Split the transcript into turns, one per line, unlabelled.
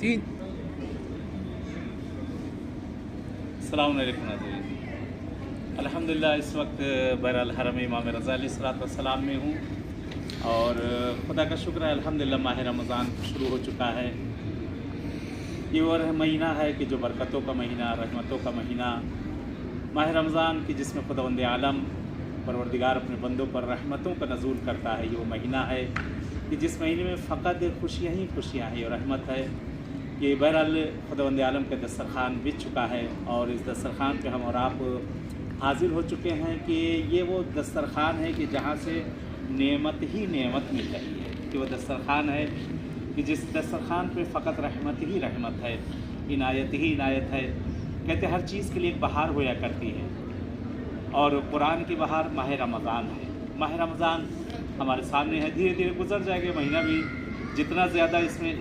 तीन।
अस्सलाम वालेकुम नाज़रीन। अल्हम्दुलिल्लाह इस वक्त बहरहाल हरम इमाम रज़ा अलैहिस्सलाम में हूँ और खुदा का शुक्र है अल्हम्दुलिल्लाह माह रमज़ान शुरू हो चुका है। ये वो महीना है कि जो बरकतों का महीना, रहमतों का महीना, माह रमज़ान की जिसमें खुदावंद आलम परवरदिगार अपने बंदों पर रहमतों का नज़ूल करता है। ये वो महीना है कि जिस महीने में फ़कत खुशियाँ ही खुशियाँ हैं और रहमत है। ये बहरहाल खुदावंद आलम का दस्तरखान बिछ चुका है और इस दस्तरखान पे हम और आप हाज़िर हो चुके हैं कि ये वो दस्तरखान है कि जहाँ से नेमत ही नेमत मिल रही है, कि वो दस्तरखान है कि जिस दस्तरखान पे फ़कत रहमत ही रहमत है, इनायत ही इनायत है। कहते हर चीज़ के लिए एक बहार होया करती है और कुरान की बहार माह रमज़ान है। माह रमज़ान हमारे सामने है, धीरे धीरे गुजर जाएगा महीना भी, जितना ज़्यादा इसमें